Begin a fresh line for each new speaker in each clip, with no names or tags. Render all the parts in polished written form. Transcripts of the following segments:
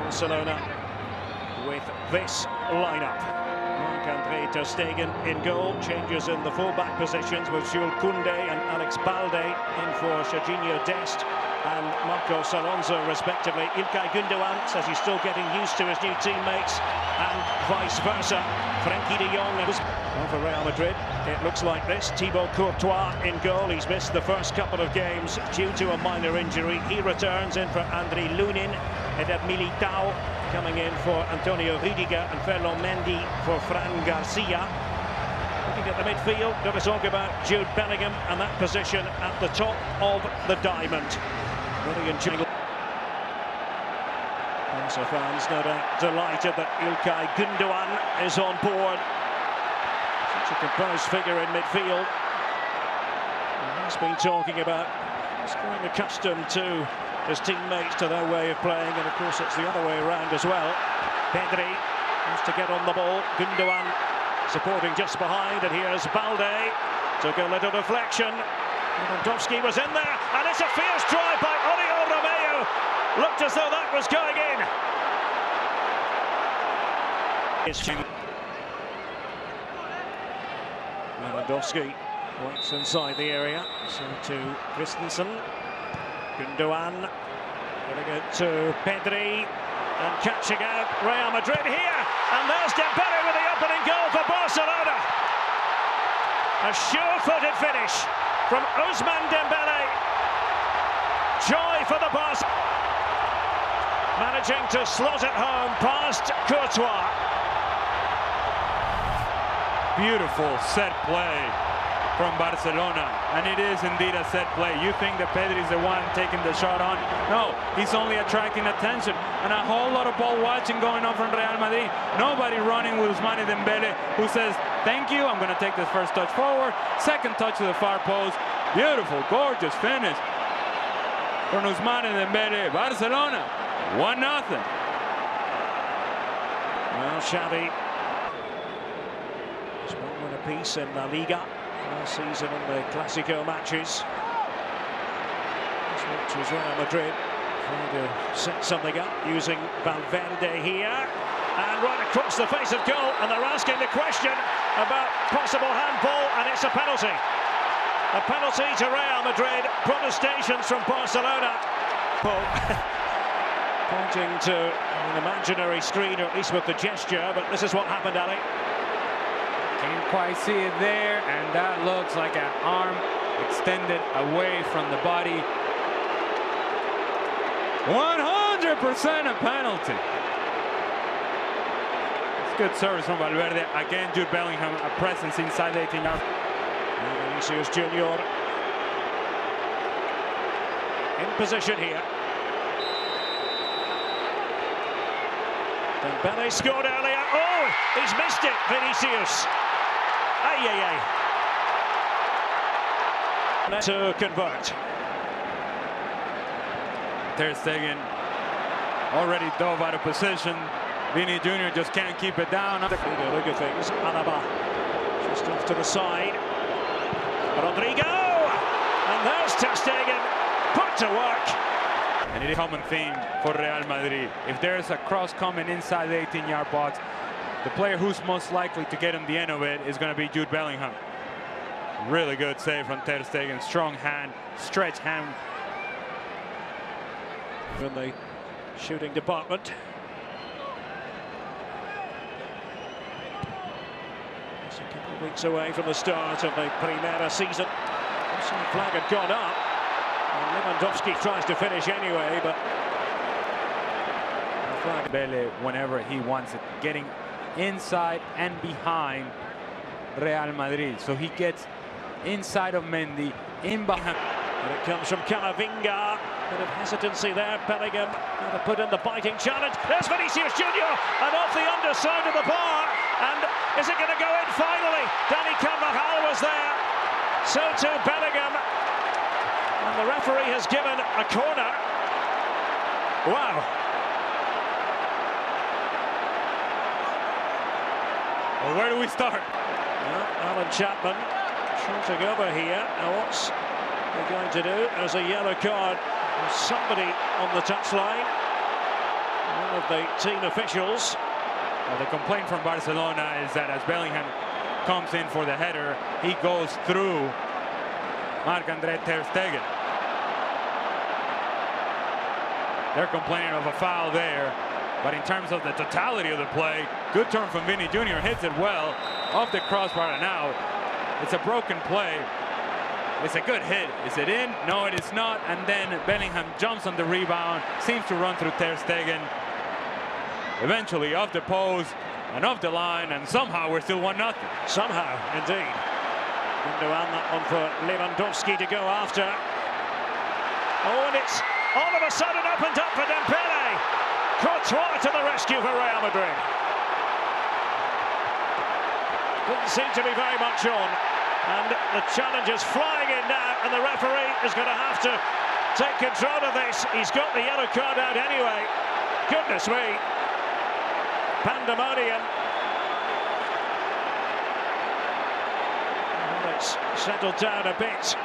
Barcelona with this lineup. Marc-Andre ter Stegen in goal, changes in the full-back positions with Jules Koundé and Alex Balde in for Serginho Dest and Marcos Alonso respectively. İlkay Gündoğan says he's still getting used to his new teammates and vice versa. Frenkie de Jong for Real Madrid. It looks like this. Thibaut Courtois in goal. He's missed the first couple of games due to a minor injury. He returns in for Andriy Lunin. Eder Militao coming in for Antonio Rüdiger and Ferland Mendy for Fran Garcia. Looking at the midfield, got to talk about Jude Bellingham and that position at the top of the diamond. Brilliant jingle. Barca fans no doubt delighted that İlkay Gündoğan is on board. Such a composed figure in midfield. He's been talking about growing accustomed to his teammates, to their way of playing, and of course it's the other way around as well. Pedri wants to get on the ball. Gündoğan supporting just behind, and here's Balde. Took a little deflection. Lewandowski was in there, and it's a fierce drive by Oriol Romeu. Looked as though that was going in. Lewandowski waits inside the area, so to Christensen. Gündoğan getting it to Pedri and catching out Real Madrid here, and there's Dembele with the opening goal for Barcelona. A sure-footed finish from Ousmane Dembele. Joy for the Barca. Managing to slot it home past Courtois.
Beautiful set play from Barcelona, and it is indeed a set play. You think that Pedri is the one taking the shot on? No, he's only attracting attention, and a whole lot of ball watching going on from Real Madrid. Nobody running with Ousmane Dembele, who says, thank you, I'm going to take this first touch forward, second touch to the far post. Beautiful, gorgeous finish from Ousmane Dembele. Barcelona, 1-0.
Well, Xavi has won a piece in La Liga last season in the clasico matches. This match was Real Madrid trying to set something up using Valverde here, and right across the face of goal, and they're asking the question about possible handball, and it's a penalty. A penalty to Real Madrid. Protestations from Barcelona. Pointing to an imaginary screen, or at least with the gesture, but this is what happened, Ali.
Can't quite see it there, and that looks like an arm extended away from the body. 100% a penalty. It's good service from Valverde. Again, Jude Bellingham, a presence inside the 18-yard.
Vinicius Junior in position here. Dembele scored earlier. Oh, he's missed it, Vinicius. To convert.
Ter Stegen already dove out of position. Vini Jr. just can't keep it down.
Look at things. Alaba just off to the side. Rodrigo! And there's Ter Stegen put to work.
And it is a common theme for Real Madrid. If there's a cross coming inside the 18-yard box, the player who's most likely to get on the end of it is going to be Jude Bellingham. Really good save from Ter Stegen. Strong hand, stretch hand.
In the shooting department. It's a couple of weeks away from the start of the Primera season. Offside flag had gone up. And Lewandowski tries to finish anyway, but
Bele, whenever he wants it, getting inside and behind Real Madrid. So he gets inside of Mendy, in behind.
And it comes from Camavinga. Bit of hesitancy there. Bellingham going to put in the biting challenge. There's Vinicius Junior, and off the underside of the bar. And is it going to go in finally? Dani Carvajal was there. So too Bellingham. And the referee has given a corner. Wow.
Well, where do we start?
Well, Alan Chapman shooting over here. Now what's they're going to do? There's a yellow card. There's somebody on the touchline. One of the team officials.
Well, the complaint from Barcelona is that as Bellingham comes in for the header, he goes through Marc-Andre ter Stegen. They're complaining of a foul there, but in terms of the totality of the play, good turn from Vinny Jr. hits it well off the crossbar, and now it's a broken play. It's a good hit. Is it in? No, it is not. And then Bellingham jumps on the rebound, seems to run through ter Stegen. Eventually off the post and off the line, and somehow we're still 1-0.
Somehow, indeed. Gundogan, that one for Lewandowski to go after. Oh, and it's all of a sudden opened up for Dembele. Courtois to the rescue for Real Madrid. Didn't seem to be very much on. And the challenge is flying in now, and the referee is going to have to take control of this. He's got the yellow card out anyway. Goodness me. Pandemonium. Well, it's settled down a bit.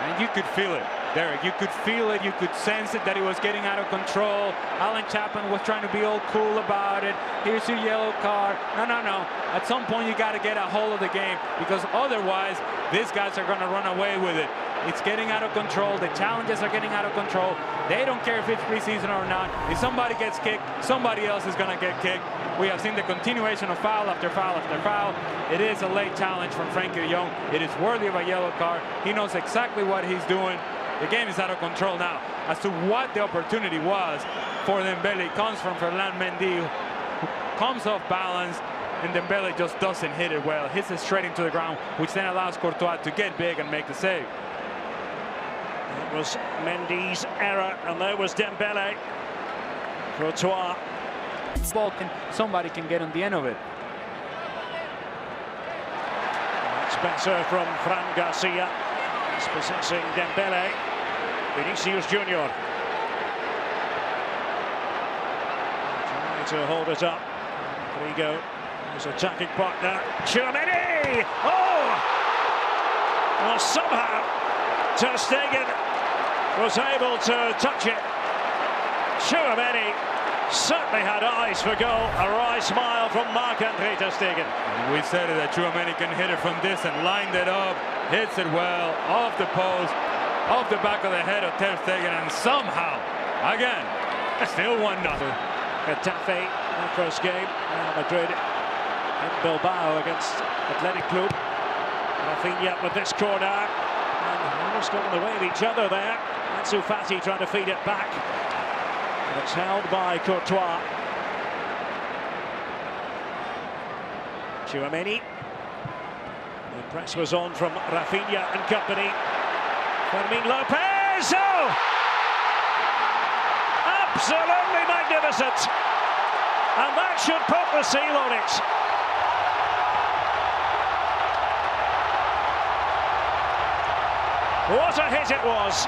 And you could feel it, Derek. You could feel it. You could sense it, that it was getting out of control. Alan Chapman was trying to be all cool about it. Here's your yellow card. No, no, no. At some point, you got to get a hold of the game, because otherwise, these guys are going to run away with it. It's getting out of control. The challenges are getting out of control. They don't care if it's preseason or not. If somebody gets kicked, somebody else is going to get kicked. We have seen the continuation of foul after foul after foul. It is a late challenge from Frenkie de Jong. It is worthy of a yellow card. He knows exactly what he's doing. The game is out of control now. As to what the opportunity was for Dembele, it comes from Ferland Mendy, who comes off balance, and Dembele just doesn't hit it well. Hits it straight into the ground, which then allows Courtois to get big and make the save.
It was Mendy's error, and there was Dembele. Courtois.
Somebody can get on the end of it.
That's better from Fran Garcia. He's possessing Dembele. Vinicius Junior. Trying to hold it up. Rodrigo, his attacking partner. Tchouaméni! Oh! Well, somehow ter Stegen was able to touch it. Tchouaméni certainly had eyes for goal. A wry smile from Marc-Andre ter Stegen.
We said it, that Tchouaméni can hit it from this, and lined it up, hits it well, off the post, off the back of the head of ter Stegen, and somehow, again, still 1-0.
Getafe, their first game. Real Madrid in Bilbao against Athletic Club. Rafinha with this corner, and almost got in the way of each other there. Ansu Fati trying to feed it back. And it's held by Courtois. Tchouaméni. The press was on from Rafinha and company. Fermin Lopez! Oh! Absolutely magnificent! And that should put the seal on it. What a hit it was!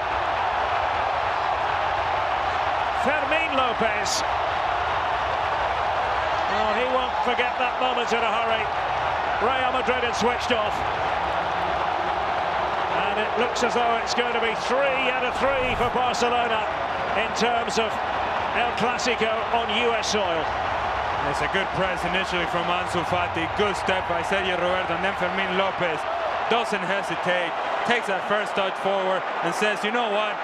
Fermin Lopez. Oh, he won't forget that moment in a hurry. Real Madrid had switched off. And it looks as though it's going to be 3 out of 3 for Barcelona in terms of El Clasico on US soil.
It's a good press initially from Ansu Fati. Good step by Sergio Roberto, and then Fermin Lopez doesn't hesitate, takes that first touch forward and says, you know what,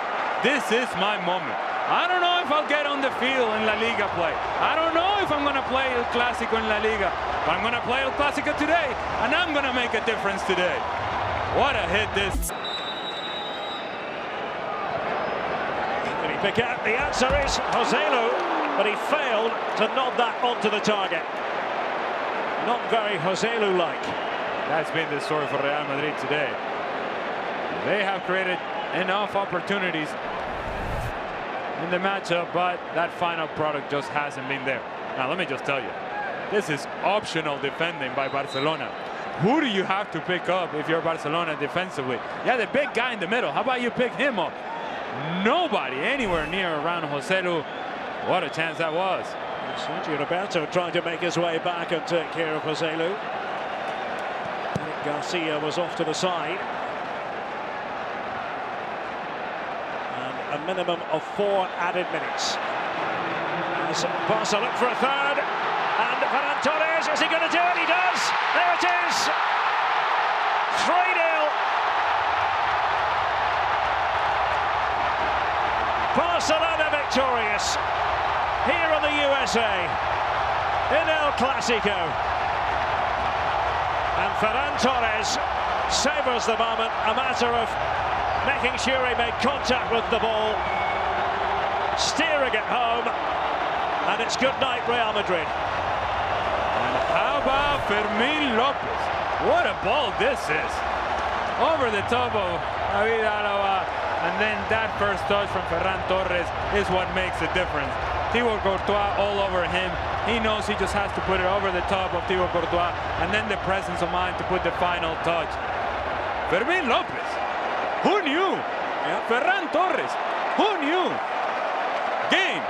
this is my moment. I don't know if I'll get on the field in La Liga play. I don't know if I'm going to play El Clasico in La Liga, but I'm going to play El Clasico today, and I'm going to make a difference today. What a hit this.
Did he pick out? The answer is Joselu, but he failed to nod that onto the target. Not very Joselu-like.
That's been the story for Real Madrid today. They have created enough opportunities in the matchup, but that final product just hasn't been there. Now, let me just tell you, this is optional defending by Barcelona. Who do you have to pick up if you're Barcelona defensively? Yeah, the big guy in the middle. How about you pick him up? Nobody anywhere near around Joselu. What a chance that was.
Sergio Roberto trying to make his way back and take care of Joselu. Garcia was off to the side. And a minimum of 4 added minutes. As Barca look for a third, and Ferran Torres, is he going to do it? He does! There it is! 3-0. Barcelona victorious here on the USA in El Clasico. And Ferran Torres savours the moment, a matter of making sure he made contact with the ball, steering it home, and it's good night Real Madrid.
And how about Fermín López? What a ball this is! Over the top of David Alaba, and then that first touch from Ferran Torres is what makes the difference. Thibaut Courtois all over him. He knows he just has to put it over the top of Thibaut Courtois, and then the presence of mind to put the final touch. Fermín López, who knew?
Yep.
Ferran Torres, who knew? Game